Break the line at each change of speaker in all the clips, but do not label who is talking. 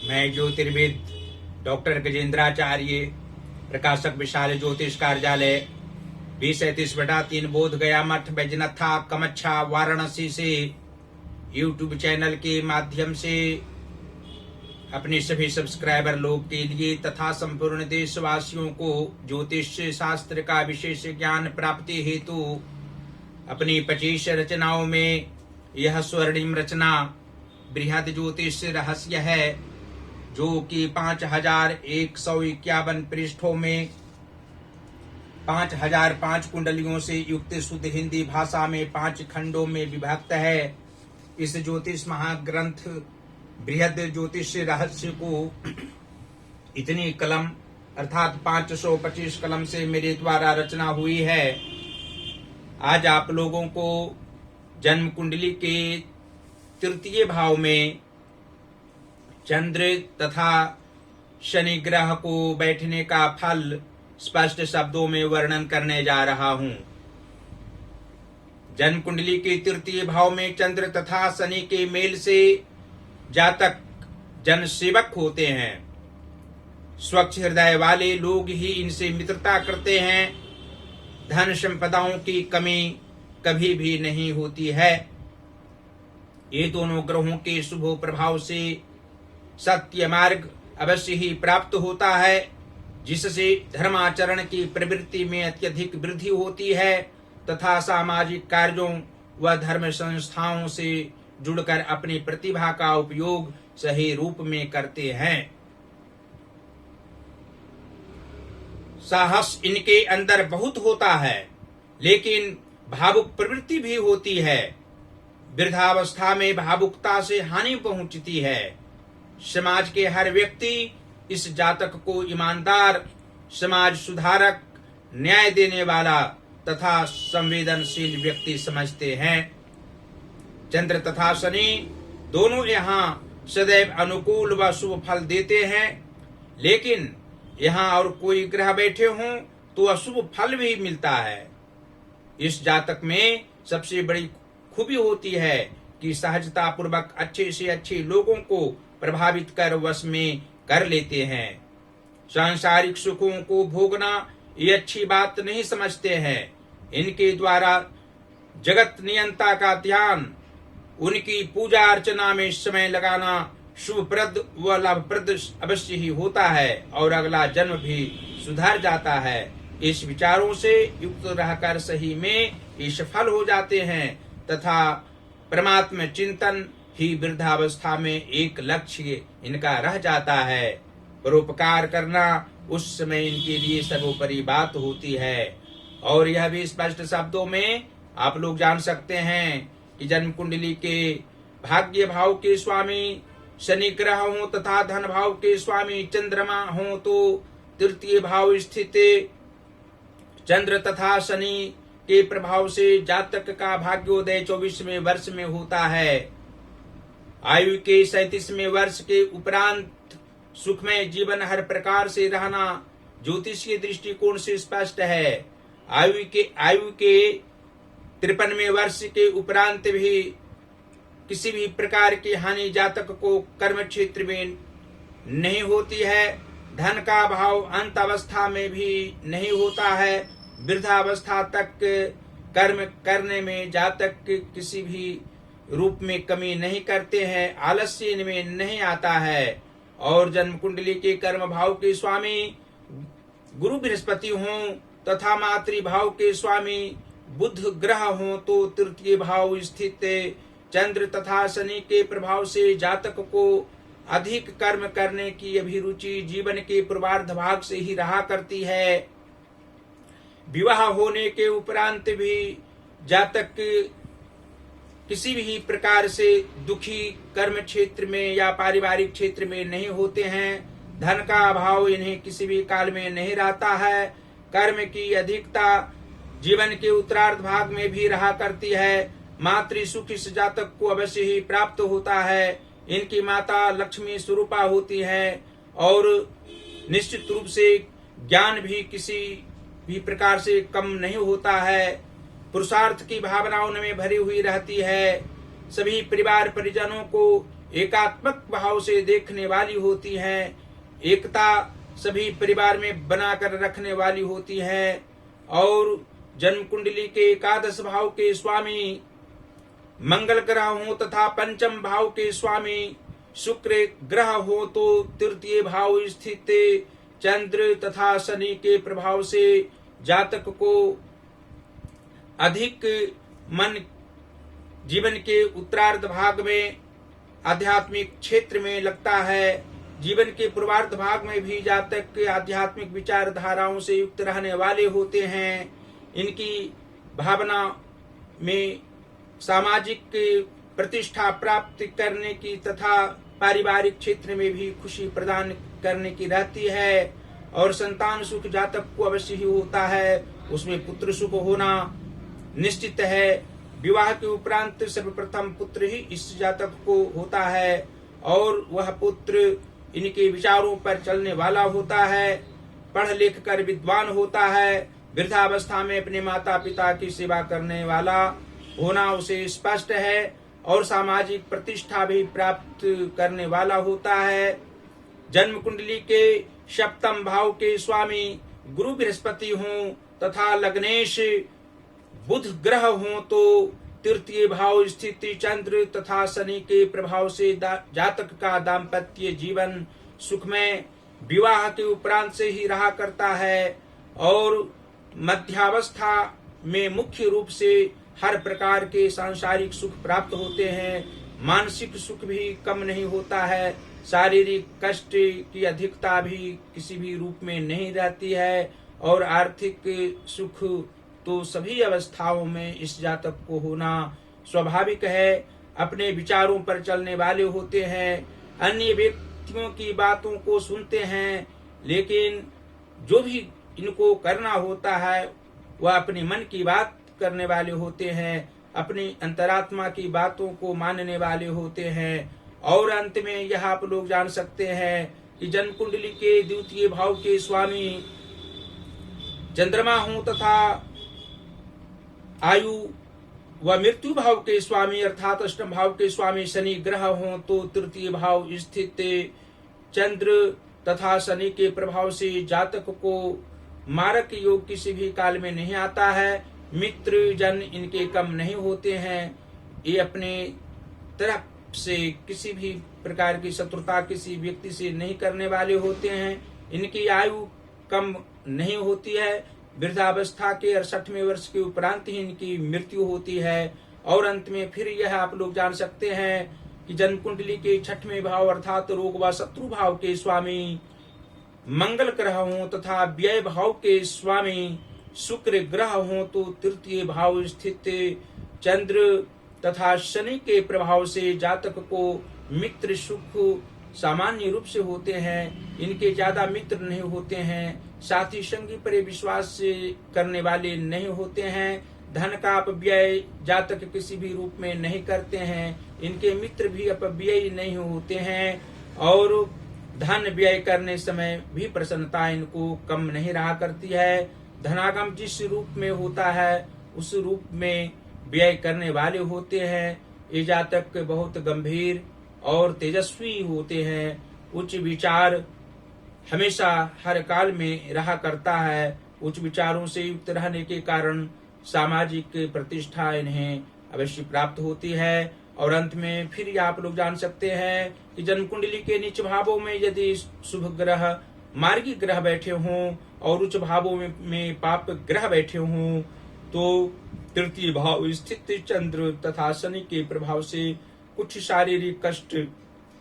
मैं ज्योतिर्विद डॉक्टर गजेंद्राचार्य, प्रकाशक विशाल ज्योतिष कार्यालय 2037/3 बोध गया मठ बैजनाथा कमच्छा वाराणसी से यूट्यूब चैनल के माध्यम से अपने सभी सब्सक्राइबर लोग के लिए तथा संपूर्ण देशवासियों को ज्योतिष शास्त्र का विशेष ज्ञान प्राप्ति हेतु अपनी 25 रचनाओं में यह स्वर्णिम रचना बृहद ज्योतिष रहस्य है, जो कि 5151 पृष्ठों में 5005 कुंडलियों से युक्त शुद्ध हिंदी भाषा में 5 खंडों में विभक्त है। इस ज्योतिष महाग्रंथ बृहद ज्योतिष रहस्य को इतनी कलम अर्थात 525 कलम से मेरे द्वारा रचना हुई है। आज आप लोगों को जन्म कुंडली के तृतीय भाव में चंद्र तथा शनि ग्रह को बैठने का फल स्पष्ट शब्दों में वर्णन करने जा रहा हूं। जन्म कुंडली के तृतीय भाव में चंद्र तथा शनि के मेल से जातक जन सेवक होते हैं। स्वच्छ हृदय वाले लोग ही इनसे मित्रता करते हैं। धन संपदाओं की कमी कभी भी नहीं होती है। ये दोनों ग्रहों के शुभ प्रभाव से सत्य मार्ग अवश्य ही प्राप्त होता है, जिससे धर्माचरण की प्रवृत्ति में अत्यधिक वृद्धि होती है तथा सामाजिक कार्यों व धर्म संस्थाओं से जुड़कर अपनी प्रतिभा का उपयोग सही रूप में करते हैं। साहस इनके अंदर बहुत होता है, लेकिन भावुक प्रवृत्ति भी होती है। वृद्धावस्था में भावुकता से हानि पहुंचती है। समाज के हर व्यक्ति इस जातक को ईमानदार, समाज सुधारक, न्याय देने वाला तथा संवेदनशील व्यक्ति समझते हैं। चंद्र तथा शनि दोनों यहाँ सदैव अनुकूल व शुभ फल देते हैं, लेकिन यहाँ और कोई ग्रह बैठे हों तो अशुभ फल भी मिलता है। इस जातक में सबसे बड़ी खूबी होती है कि सहजता पूर्वक अच्छे से अच्छे लोगों को प्रभावित कर वश में कर लेते हैं। सांसारिक सुखों को भोगना ये अच्छी बात नहीं समझते हैं। इनके द्वारा जगत नियंता का ध्यान, उनकी पूजा अर्चना में समय लगाना शुभप्रद व लाभप्रद अवश्य ही होता है और अगला जन्म भी सुधर जाता है। इस विचारों से युक्त रहकर सही में ये सफल हो जाते हैं तथा परमात्म चिंतन ही वृद्धावस्था में एक लक्ष्य इनका रह जाता है। परोपकार करना उस समय इनके लिए सर्वोपरि बात होती है। और यह भी स्पष्ट शब्दों में आप लोग जान सकते हैं कि जन्म कुंडली के भाग्य भाव के स्वामी शनि ग्रह हो तथा धन भाव के स्वामी चंद्रमा हो तो तृतीय भाव स्थित चंद्र तथा शनि के प्रभाव से जातक का भाग्योदय 24वें वर्ष में होता है। आयु के 37वें वर्ष के उपरांत सुखमय जीवन हर प्रकार से रहना ज्योतिषीय दृष्टिकोण से स्पष्ट है। आयु के 53वें वर्ष के उपरांत भी किसी भी प्रकार की हानि जातक को कर्म क्षेत्र में नहीं होती है। धन का भाव अंत अवस्था में भी नहीं होता है। वृद्धावस्था तक कर्म करने में जातक किसी भी रूप में कमी नहीं करते हैं। आलस्य इनमें नहीं आता है। और जन्म कुंडली के कर्म भाव के स्वामी गुरु बृहस्पति हों तथा मातृभाव के स्वामी बुध ग्रह हों तो तृतीय भाव स्थित चंद्र तथा शनि के प्रभाव से जातक को अधिक कर्म करने की अभिरुचि जीवन के पूर्वार्ध भाग से ही रहा करती है। विवाह होने के उपरांत भी जातक किसी भी प्रकार से दुखी कर्म क्षेत्र में या पारिवारिक क्षेत्र में नहीं होते हैं। धन का अभाव इन्हें किसी भी काल में नहीं रहता है। कर्म की अधिकता जीवन के उत्तरार्ध भाग में भी रहा करती है। मातृ सुख इस जातक को अवश्य ही प्राप्त होता है। इनकी माता लक्ष्मी स्वरूपा होती है और निश्चित रूप से ज्ञान भी किसी भी प्रकार से कम नहीं होता है। पुरुषार्थ की भावना उनमें भरी हुई रहती है। सभी परिवार परिजनों को एकात्मक भाव से देखने वाली होती है। एकता सभी परिवार में बनाकर रखने वाली होती है। और जन्म कुंडली के एकादश भाव के स्वामी मंगल ग्रह हो तथा पंचम भाव के स्वामी शुक्र ग्रह हो तो तृतीय भाव स्थित चंद्र तथा शनि के प्रभाव से जातक को अधिक मन जीवन के उत्तरार्ध भाग में आध्यात्मिक क्षेत्र में लगता है। जीवन के पूर्वार्ध भाग में भी जातक के आध्यात्मिक विचारधाराओं से युक्त रहने वाले होते हैं। इनकी भावना में सामाजिक प्रतिष्ठा प्राप्त करने की तथा पारिवारिक क्षेत्र में भी खुशी प्रदान करने की रहती है। और संतान सुख जातक को अवश्य ही होता है, उसमें पुत्र सुख होना निश्चित है। विवाह के उपरांत सर्वप्रथम पुत्र ही इस जातक को होता है और वह पुत्र इनके विचारों पर चलने वाला होता है, पढ़ लिख कर विद्वान होता है, वृद्धावस्था में अपने माता पिता की सेवा करने वाला होना उसे स्पष्ट है और सामाजिक प्रतिष्ठा भी प्राप्त करने वाला होता है। जन्म कुंडली के सप्तम भाव के स्वामी गुरु बृहस्पति हों तथा लग्नेश बुध ग्रह हों तो तृतीय भाव स्थित चंद्र तथा शनि के प्रभाव से जातक का दाम्पत्य जीवन सुखमय विवाह के उपरांत से ही रहा करता है और मध्यावस्था में मुख्य रूप से हर प्रकार के सांसारिक सुख प्राप्त होते हैं। मानसिक सुख भी कम नहीं होता है। शारीरिक कष्ट की अधिकता भी किसी भी रूप में नहीं रहती है और आर्थिक सुख तो सभी अवस्थाओं में इस जातक को होना स्वाभाविक है। अपने विचारों पर चलने वाले होते हैं, अन्य व्यक्तियों की बातों को सुनते हैं, लेकिन जो भी इनको करना होता है वह अपने मन की बात करने वाले होते हैं, अपनी अंतरात्मा की बातों को मानने वाले होते हैं। और अंत में यह आप लोग जान सकते हैं कि जन्म कुंडली के द्वितीय भाव के स्वामी चंद्रमा हों तथा आयु व मृत्यु भाव के स्वामी अर्थात अष्टम भाव के स्वामी शनि ग्रह हों तो तृतीय भाव स्थित चंद्र तथा शनि के प्रभाव से जातक को मारक योग किसी भी काल में नहीं आता है। मित्र जन इनके कम नहीं होते हैं। ये अपने तरफ से किसी भी प्रकार की शत्रुता किसी व्यक्ति से नहीं करने वाले होते हैं। इनकी आयु कम नहीं होती है। वृद्धावस्था के 68वें वर्ष के उपरांत ही इनकी मृत्यु होती है। और अंत में फिर यह आप लोग जान सकते हैं कि जन्म कुंडली के 6वें भाव अर्थात रोग व शत्रु भाव के स्वामी मंगल ग्रह हों तथा व्यय भाव के स्वामी शुक्र ग्रह हों तो तृतीय भाव स्थित चंद्र तथा शनि के प्रभाव से जातक को मित्र सुख सामान्य रूप से होते हैं। इनके ज्यादा मित्र नहीं होते हैं, साथी संगी पर विश्वास करने वाले नहीं होते हैं। धन का अपव्यय जातक किसी भी रूप में नहीं करते हैं। इनके मित्र भी अपव्ययी नहीं होते हैं और धन व्यय करने समय भी प्रसन्नता इनको कम नहीं रहा करती है। धनागम जिस रूप में होता है उस रूप में व्यय करने वाले होते हैं। ये जातक बहुत गंभीर और तेजस्वी होते हैं। उच्च विचार हमेशा हर काल में रहा करता है। उच्च विचारों से युक्त रहने के कारण सामाजिक प्रतिष्ठा इन्हें अवश्य प्राप्त होती है। और अंत में फिर आप लोग जान सकते हैं कि जन्म कुंडली के नीच भावों में यदि शुभ ग्रह मार्गी ग्रह बैठे हों और उच्च भावों में पाप ग्रह बैठे हों तो तृतीय भाव स्थित चंद्र तथा शनि के प्रभाव से कुछ शारीरिक कष्ट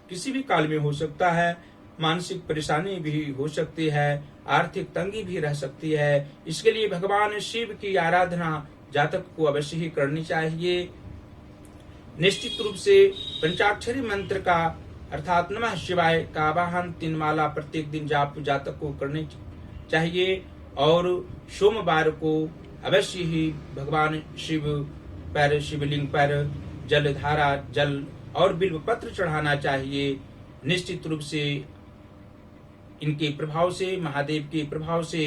किसी भी काल में हो सकता है। मानसिक परेशानी भी हो सकती है, आर्थिक तंगी भी रह सकती है। इसके लिए भगवान शिव की आराधना जातक को अवश्य ही करनी चाहिए। निश्चित रूप से पंचाक्षरी मंत्र का अर्थात नमः शिवाय का आवाहन 3 माला प्रत्येक दिन जातक को करनी चाहिए और सोमवार को अवश्य ही भगवान शिव पर शिवलिंग पर जलधारा जल और बिल्व पत्र चढ़ाना चाहिए। निश्चित रूप से इनके प्रभाव से महादेव के प्रभाव से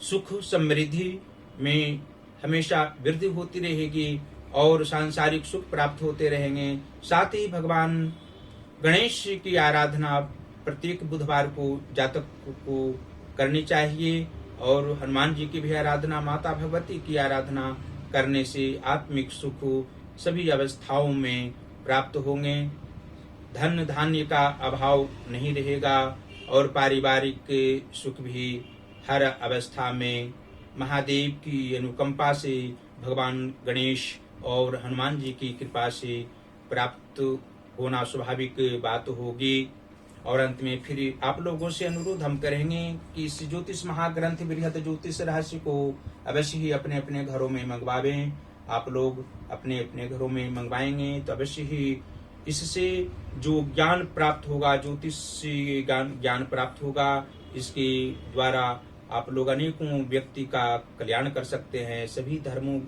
सुख समृद्धि में हमेशा वृद्धि होती रहेगी और सांसारिक सुख प्राप्त होते रहेंगे। साथ ही भगवान गणेश की आराधना प्रत्येक बुधवार को जातक को करनी चाहिए और हनुमान जी की भी आराधना, माता भगवती की आराधना करने से आत्मिक सुख सभी अवस्थाओं में प्राप्त होंगे। धन धान्य का अभाव नहीं रहेगा और पारिवारिक सुख भी हर अवस्था में महादेव की अनुकंपा से, भगवान गणेश और हनुमान जी की कृपा से प्राप्त होना स्वाभाविक बात होगी। और अंत में फिर आप लोगों से अनुरोध हम करेंगे कि इस ज्योतिष महाग्रंथ बृहद ज्योतिष रहस्य को अवश्य ही अपने अपने घरों में मंगवावें। आप लोग अपने अपने घरों में मंगवाएंगे तो अवश्य ही इससे जो ज्ञान प्राप्त होगा, ज्योतिष ज्ञान प्राप्त होगा, इसके द्वारा आप लोग अनेकों व्यक्ति का कल्याण कर सकते हैं। सभी धर्मों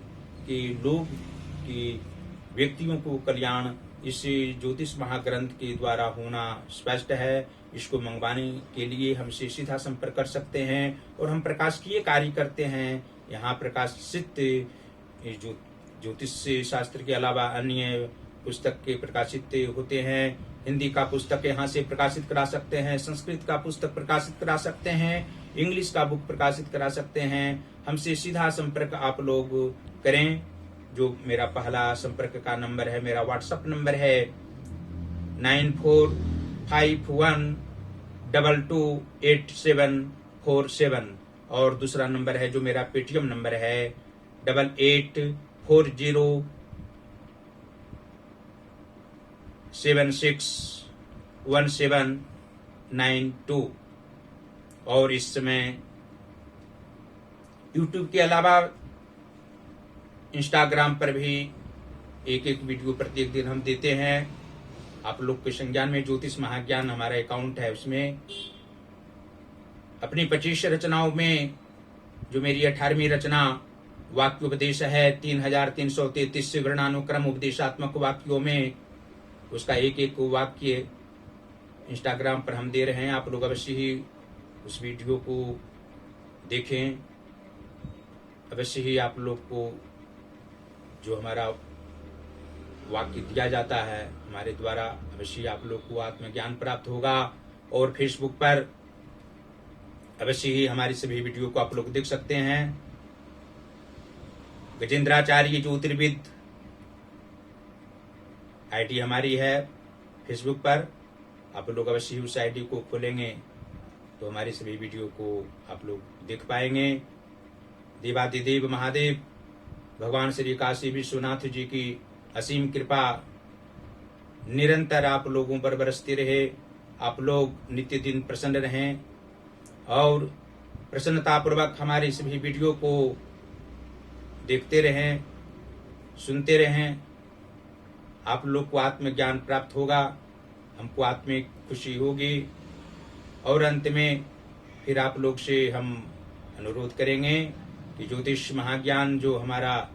के लोग के व्यक्तियों को कल्याण इस ज्योतिष महाग्रंथ के द्वारा होना स्पष्ट है। इसको मंगवाने के लिए हमसे सीधा संपर्क कर सकते हैं और हम प्रकाशिकीय कार्य करते हैं। यहाँ प्रकाशित ज्योतिष शास्त्र के अलावा अन्य पुस्तक के प्रकाशित होते हैं। हिंदी का पुस्तक यहाँ से प्रकाशित करा सकते हैं, संस्कृत का पुस्तक प्रकाशित करा सकते हैं, इंग्लिश का बुक प्रकाशित करा सकते हैं। हमसे सीधा संपर्क आप लोग करें। जो मेरा पहला संपर्क का नंबर है, मेरा व्हाट्सएप नंबर है 9451228747 और दूसरा नंबर है जो मेरा पेटीएम नंबर है 8840761792। और इस समय YouTube के अलावा इंस्टाग्राम पर भी एक एक वीडियो प्रत्येक दिन हम देते हैं। आप लोग के संज्ञान में ज्योतिष महाज्ञान हमारा अकाउंट है, उसमें अपनी 25 रचनाओं में जो मेरी 18वीं रचना वाक्योपदेश है, 3333 वर्णानुक्रम उपदेशात्मक वाक्यों में उसका एक एक वाक्य इंस्टाग्राम पर हम दे रहे हैं। आप लोग अवश्य ही उस वीडियो को देखें। अवश्य ही आप लोग को जो हमारा वाक्य दिया जाता है हमारे द्वारा, अवश्य आप लोग को आत्मज्ञान प्राप्त होगा। और फेसबुक पर अवश्य ही हमारी सभी वीडियो को आप लोग देख सकते हैं। गजेंद्राचार्य ज्योतिर्विद आईडी हमारी है फेसबुक पर। आप लोग अवश्य ही उस आईडी को खोलेंगे तो हमारी सभी वीडियो को आप लोग देख पाएंगे। देवादिदेव महादेव भगवान श्री काशी विश्वनाथ जी की असीम कृपा निरंतर आप लोगों पर बरसती रहे। आप लोग नित्य दिन प्रसन्न रहें और प्रसन्नतापूर्वक हमारी सभी वीडियो को देखते रहें, सुनते रहें। आप लोग को आत्मज्ञान प्राप्त होगा, हमको आत्मिक खुशी होगी। और अंत में फिर आप लोग से हम अनुरोध करेंगे कि ज्योतिष महाज्ञान जो हमारा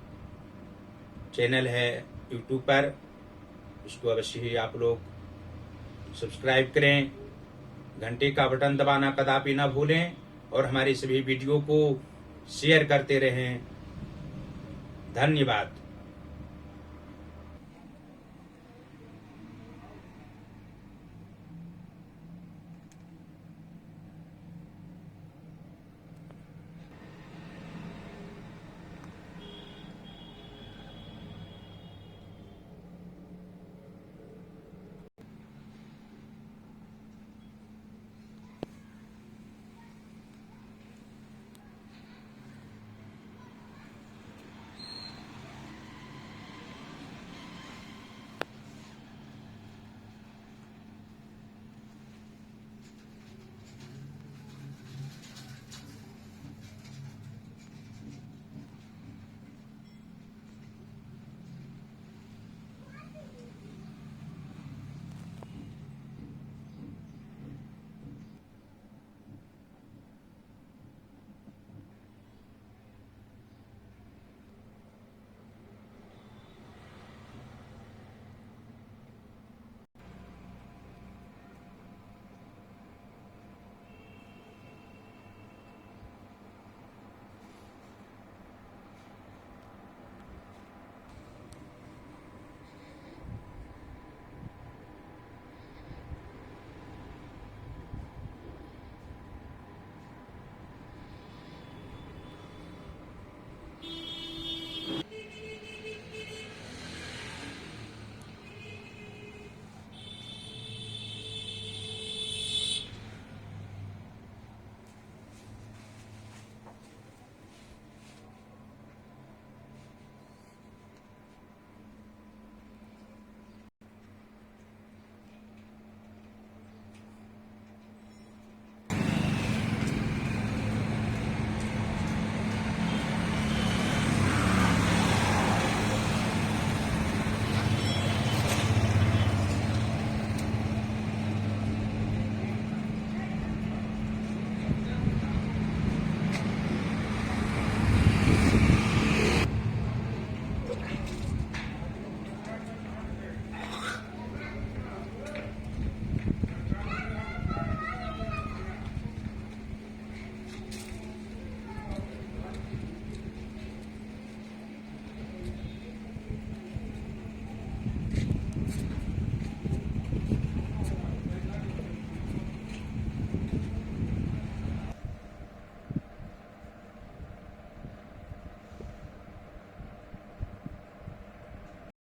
चैनल है यूट्यूब पर, उसको अवश्य ही आप लोग सब्सक्राइब करें, घंटे का बटन दबाना कदापि न भूलें और हमारी सभी वीडियो को शेयर करते रहें। धन्यवाद।